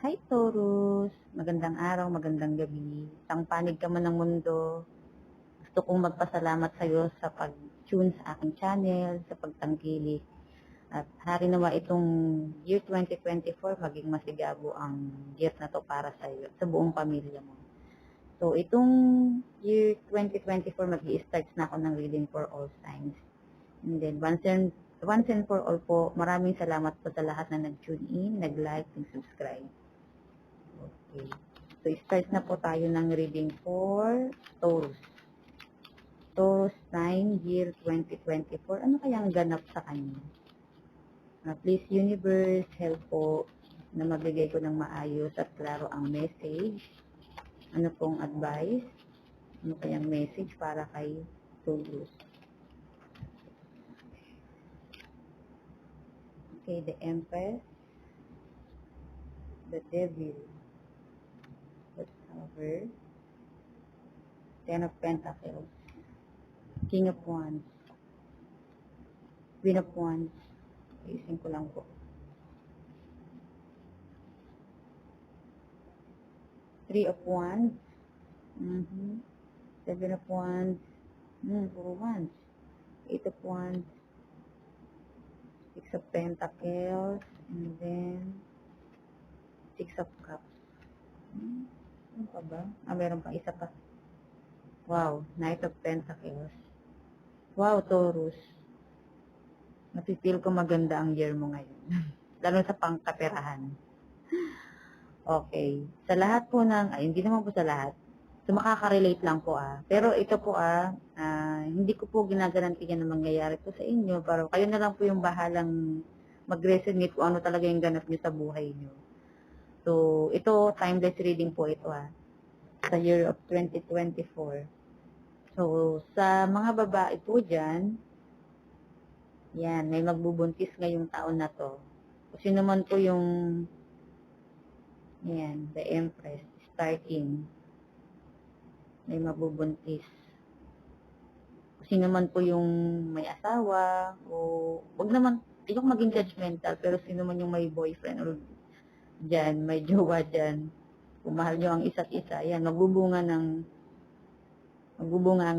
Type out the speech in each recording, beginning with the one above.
Hi Taurus! Magandang araw, magandang gabi. Isang panig ka man ng mundo. Gusto kong magpasalamat sa iyo sa pag-tune sa aking channel, sa pagtangkilik. At hari nawa itong year 2024 maging masigabo ang year na to para sa iyo at sa buong pamilya mo. So itong year 2024 mag-i-start na ako ng reading for all signs. And then once and for all po, maraming salamat po sa lahat na nag-tune in, nag-like, nag-subscribe. Okay. So, start na po tayo ng reading for Taurus. Taurus 9, year 2024. Ano kayang ganap sa kanya? Please, Universe, help po na magbigay ko ng maayos at klaro ang message. Ano pong advice? Ano kayang message para kay Taurus? Okay, the Empress, the Devil, the Tower, Ten of Pentacles, King of Wands, Queen of Wands. Isin ko lang po. Three of Wands, Seven of Wands, puro Wands, Eight of Wands, Six of Pentacles, and then Six of Cups. Ano pa ba? Meron pa isa pa. Wow, Knight of Pentacles. Wow, Taurus. Napipil ko maganda ang year mo ngayon. Lalo sa pangkaperahan. Okay. Sa lahat po ng, hindi naman po sa lahat. So, makaka-relate lang po Pero ito po hindi ko po ginagarantiyan na mangyayari po sa inyo. Pero kayo na lang po yung bahalang mag-resonate kung ano talaga yung ganap nyo sa buhay nyo. So, ito, timeless reading po ito sa year of 2024. So, sa mga babae po dyan, yan, may magbubuntis ngayong taon na to. Kasi naman po yung, yan, the Empress, starting, may mabubuntis. Kasi naman po yung may asawa, o, wag naman, ayok maging judgmental, pero sino man yung may boyfriend or dyan, may jowa dyan, kung mahal nyo ang isa't isa, yan, magbubunga ang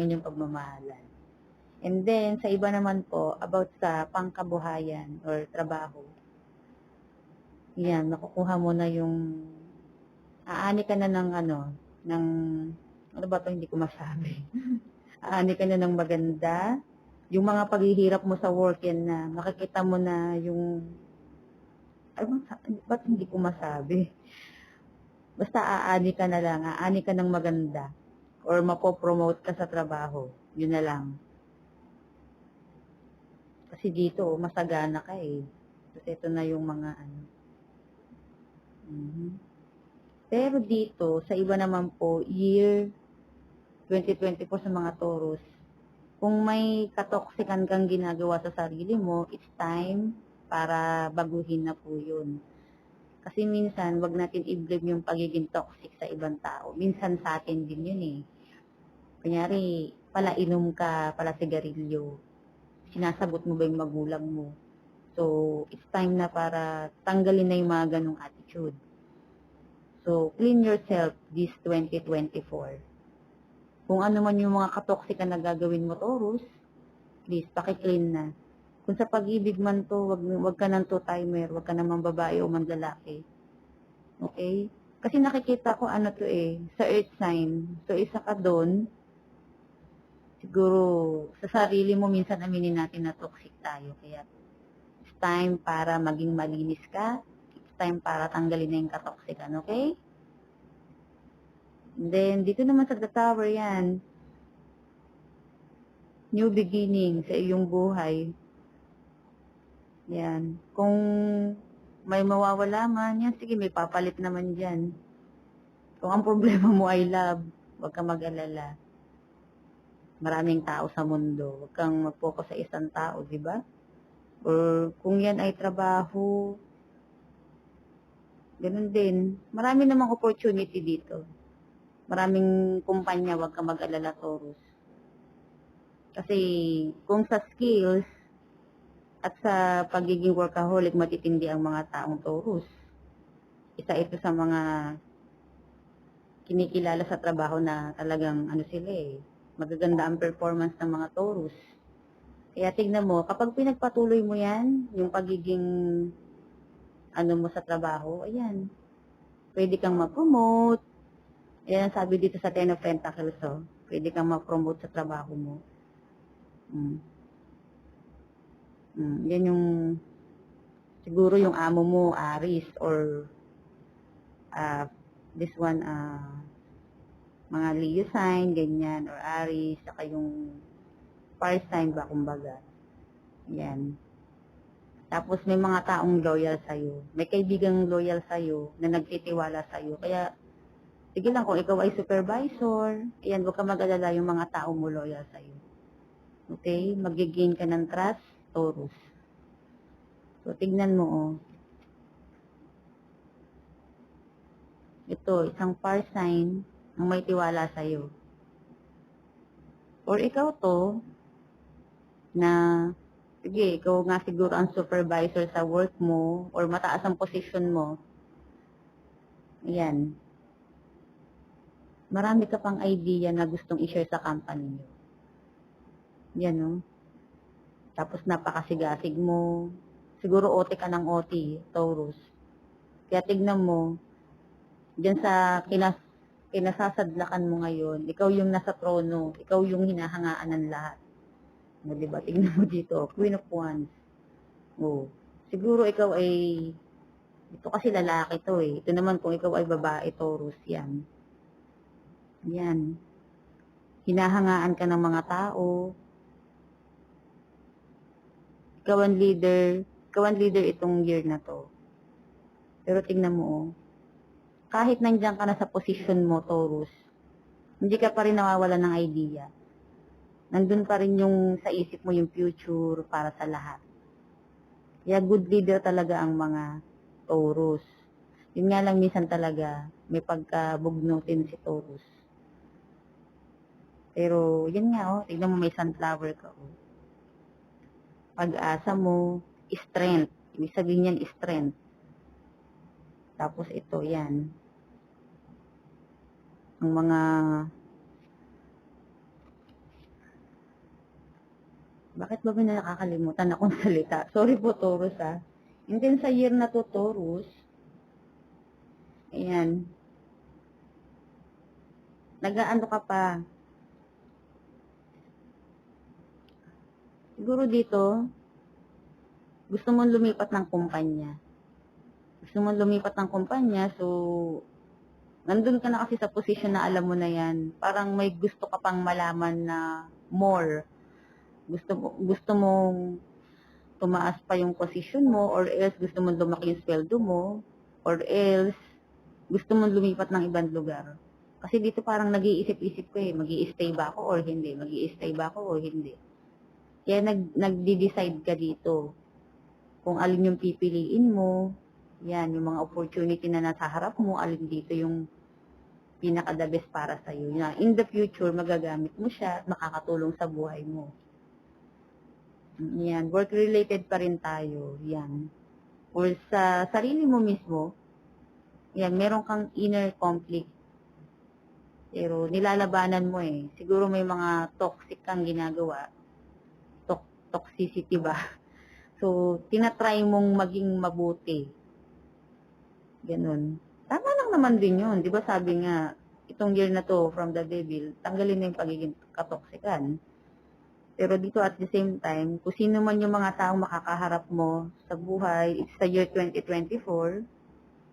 inyong pagmamahalan. And then, sa iba naman po, about sa pangkabuhayan or trabaho, yan, nakukuha mo na yung, aani ka na ng ano ba ito, hindi ko masabi. Aani ka na ng maganda, yung mga paghihirap mo sa work yan na, makikita mo na yung, ba't hindi ko masabi? Basta aani ka na lang, aani ka ng maganda, or mapopromote ka sa trabaho, yun na lang. Kasi dito, masagana ka Kasi ito na yung mga Pero dito, sa iba naman po, year 2024 sa mga Taurus, kung may katoksikan kang ginagawa sa sarili mo, it's time para baguhin na po yun. Kasi minsan, wag natin i-blame yung pagiging toxic sa ibang tao. Minsan sa atin din yun Kunyari, pala inom ka, pala sigarilyo. Sinasagot mo ba yung magulang mo? So, it's time na para tanggalin na yung mga ganong attitude. So, clean yourself this 2024. Kung ano man yung mga katoksika na gagawin mo, Taurus, please, paki-clean na. Kung sa pag-ibig man to, wag ka nang two-timer, wag ka namang babae o man lalaki. Okay? Kasi nakikita ko sa earth sign. So, isa ka doon, siguro, sa sarili mo, minsan aminin natin na toxic tayo. Kaya, it's time para maging malinis ka. It's time para tanggalin na yung katoksikan, okay? And then, dito naman sa The Tower yan, new beginning sa iyong buhay. Yan. Kung may mawawala man, yan, sige, may papalit naman dyan. Kung ang problema mo ay love, huwag kang mag-alala. Maraming tao sa mundo. Huwag kang mag-focus sa isang tao, di ba? Or kung yan ay trabaho, ganun din. Marami namang opportunity dito. Maraming kumpanya, huwag kang mag-alala, Taurus. Kasi kung sa skills at sa pagiging workaholic, matitindi ang mga taong Taurus. Isa ito sa mga kinikilala sa trabaho na talagang ano sila eh, magaganda ang performance ng mga Taurus. Kaya tignan mo, kapag pinagpatuloy mo yan, yung pagiging ano mo sa trabaho, ayan, pwede kang ma-promote. Ayan ang sabi dito sa Ten of Pentacles, oh. Pwede kang ma-promote sa trabaho mo. Mm. Yan yung, siguro yung amo mo, Aries, or this one, mga Leo sign, ganyan, or Aries, saka yung fire sign ba, kumbaga. Yan. Tapos may mga taong loyal sa'yo. May kaibigang loyal sa'yo na nagtitiwala sa'yo. Kaya, sige lang, kung ikaw ay supervisor, ayan, huwag ka mag-alala yung mga taong mo loyal sa'yo. Okay? Mag-gain ka ng trust, Taurus. So, tignan mo, oh. Ito, isang fire sign ang may tiwala sa'yo. Or ikaw to, na, sige, ikaw nga siguro ang supervisor sa work mo, or mataas ang position mo. Ayan. Marami ka pang idea na gustong i-share sa company nyo. Yan, no? Tapos napakasigasig mo. Siguro OT ka ng OT, Taurus. Kaya tignan mo, dyan sa kinasasadlakan mo ngayon, ikaw yung nasa trono, ikaw yung hinahangaan ng lahat. No, diba? Tignan mo dito, Queen of Wands. Oh. Siguro ikaw ay, ito kasi lalaki to eh. Ito naman kung ikaw ay babae, Taurus, yan. Yan. Hinahangaan ka ng mga tao. Ikaw ang leader itong year na to. Pero tingnan mo, oh, kahit nandiyan ka na sa position mo, Taurus, hindi ka pa rin nawawala ng idea. Nandun pa rin yung sa isip mo yung future para sa lahat. Kaya good leader talaga ang mga Taurus. Yun nga lang minsan talaga, may pagkabugnutin si Taurus. Pero, yun nga, oh, tignan mo may sunflower ka, oh. Pag-asa mo, strength. Ibig sabihin yan, strength. Tapos ito, yan. Ang mga, bakit ba may nakakalimutan akong salita? Sorry po, Taurus, ah. And then sa year na to, Taurus, ayan, nag-aano ka pa. Siguro dito, gusto mong lumipat ng kumpanya. Gusto mong lumipat ng kumpanya, so, nandun ka na kasi sa posisyon na alam mo na yan. Parang may gusto ka pang malaman na more. Gusto mong tumaas pa yung posisyon mo, or else gusto mong lumaki yung sweldo mo, or else gusto mong lumipat ng ibang lugar. Kasi dito parang nag-iisip-isip ko eh, mag-i-stay ba ako or hindi? Mag-i-stay ba ako o hindi? Kaya nagde-decide ka dito kung alin yung pipiliin mo. Yan, yung mga opportunity na nasa harap mo, alin dito yung pinaka-the best para sa'yo. Na in the future, magagamit mo siya at makakatulong sa buhay mo. Yan, work-related pa rin tayo. Yan. Or sa sarili mo mismo, yan, meron kang inner conflict. Pero nilalabanan mo eh. Siguro may mga toxic kang ginagawa. Toxicity ba? So, tinatry mong maging mabuti. Ganun. Tama lang naman din yun. Di ba sabi nga, itong year na to, from the devil, tanggalin na yung pagiging katoksikan. Pero dito at the same time, kung sino man yung mga taong makakaharap mo sa buhay, it's the year 2024,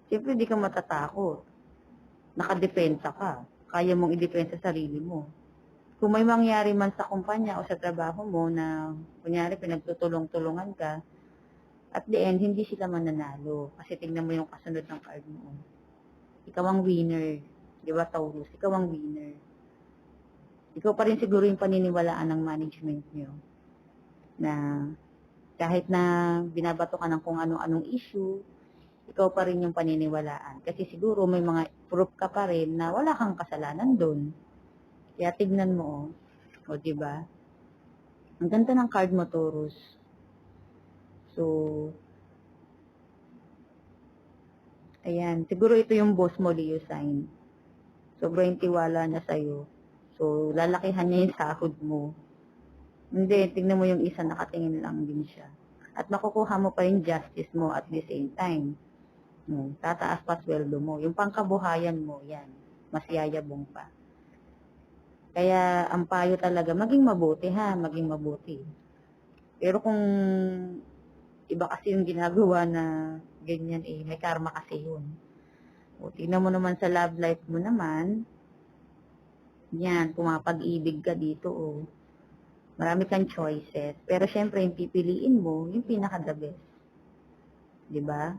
siyempre di ka matatakot. Nakadepensa ka. Kaya mong idepensa sarili mo. Kung may mangyari man sa kumpanya o sa trabaho mo na, kunyari, pinagtutulong-tulungan ka, at the end, hindi sila mananalo. Kasi tingnan mo yung kasunod ng card mo. Ikaw ang winner. Di ba, Taurus? Ikaw ang winner. Ikaw pa rin siguro yung paniniwalaan ng management nyo. Na kahit na binabato ka ng kung anong issue, ikaw pa rin yung paniniwalaan. Kasi siguro may mga proof ka pa rin na wala kang kasalanan doon. Kaya tignan mo, o diba? Ang ganda ng card mo, Taurus. So, Ayan, siguro ito yung boss mo, Leo sign. Sobrang tiwala niya sa'yo. So, lalakihan niya yung sahod mo. Hindi, tignan mo yung isa, nakatingin lang din siya. At makukuha mo pa yung justice mo at the same time. Tataas pa sweldo mo. Yung pangkabuhayan mo, yan. Mas yayabong pa. Kaya, ang payo talaga, maging mabuti ha, maging mabuti. Pero kung iba kasi yung ginagawa na ganyan may karma kasi yun. O, tingnan mo naman sa love life mo naman, yan, pumapag-ibig ka dito, marami kang choices. Pero syempre, yung pipiliin mo, yung pinaka-the best. Diba?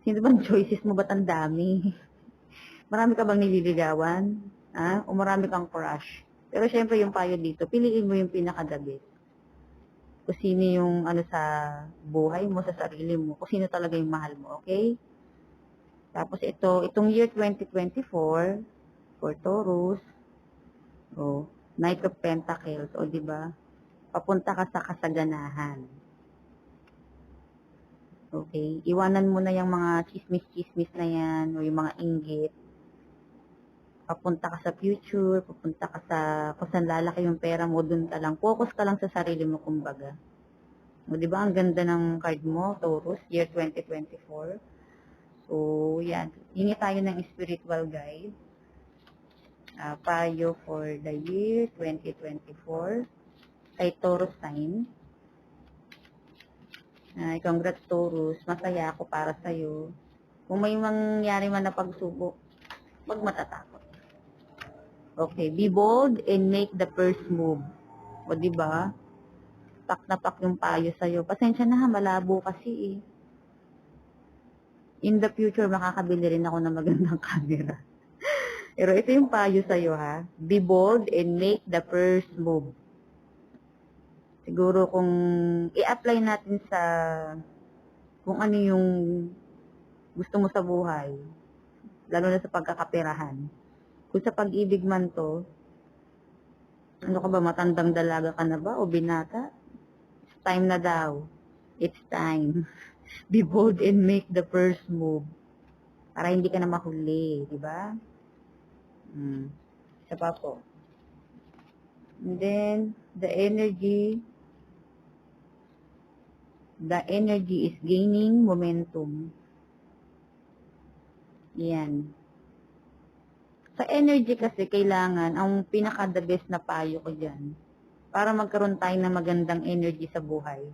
Sino bang choices mo ba't ang dami? Marami ka bang nililigawan? Ha? O marami kang crush? Pero syempre, yung payo dito, piliin mo yung pinaka-the best. Kung sino yung sa buhay mo, sa sarili mo, kung sino talaga yung mahal mo, okay? Tapos itong year 2024, for Taurus, Knight of Pentacles, di ba? Papunta ka sa kasaganahan. Okay? Iwanan mo na yung mga chismis-chismis na yan, o yung mga inggit. Papunta ka sa future, papunta ka sa, kung saan lalaki yung pera mo, dun ka lang. Focus ka lang sa sarili mo, kumbaga. Di ba? Ang ganda ng card mo, Taurus, year 2024. So, yan. Hingi tayo ng spiritual guide. Payo for the year 2024 kay Taurus sign. Congrats Taurus, masaya ako para sa'yo. Kung may mangyari man na pagsubok, wag matatakot. Okay, be bold and make the first move. O diba? Pak na pak yung payo sa'yo. Pasensya na ha, malabo kasi In the future, makakabili rin ako ng magandang camera. Pero ito yung payo sa'yo ha. Be bold and make the first move. Siguro kung i-apply natin sa kung ano yung gusto mo sa buhay, lalo na sa pagkakaperahan. Kung sa pag-ibig man to, ano ka ba, matandang dalaga ka na ba o binata? It's time na daw. It's time. Be bold and make the first move. Para hindi ka na mahuli, di ba? Isa pa po. And then, the energy is gaining momentum. Yan. Sa energy kasi, kailangan, ang pinaka-the best na payo ko dyan, para magkaroon tayo ng magandang energy sa buhay,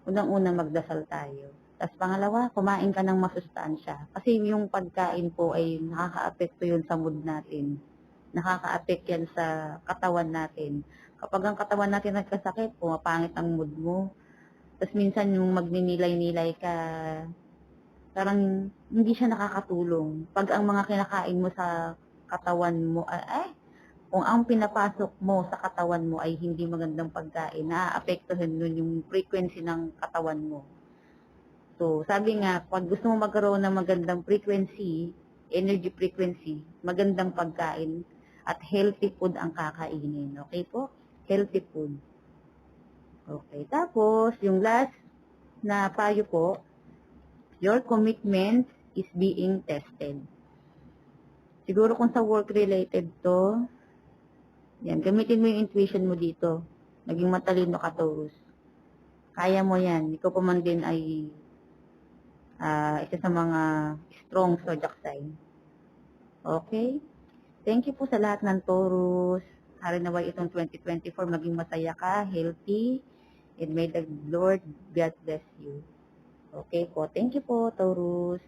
unang-una magdasal tayo. Tapos pangalawa, kumain ka ng masustansya. Kasi yung pagkain po ay nakaka-apekto yun sa mood natin. Nakaka-apekto yan sa katawan natin. Kapag ang katawan natin nagkasakit, pumapangit ang mood mo. Tapos minsan yung magninilay-nilay ka, parang hindi siya nakakatulong. Pag ang mga kinakain mo sa katawan mo, kung ang pinapasok mo sa katawan mo ay hindi magandang pagkain, naaapektuhan nun yung frequency ng katawan mo. So, sabi nga, pag gusto mo magkaroon ng magandang frequency, energy frequency, magandang pagkain, at healthy food ang kakainin. Okay po? Healthy food. Okay. Tapos, yung last na payo po, your commitment is being tested. Siguro kung sa work-related to, yan, gamitin mo yung intuition mo dito. Naging matalino ka, Taurus. Kaya mo yan. Ikaw pa man din ay isa sa mga strong zodiac sign. Okay? Thank you po sa lahat ng Taurus. Hari naway itong 2024 maging masaya ka, healthy, and may the Lord God bless you. Okay po. Thank you po, Taurus.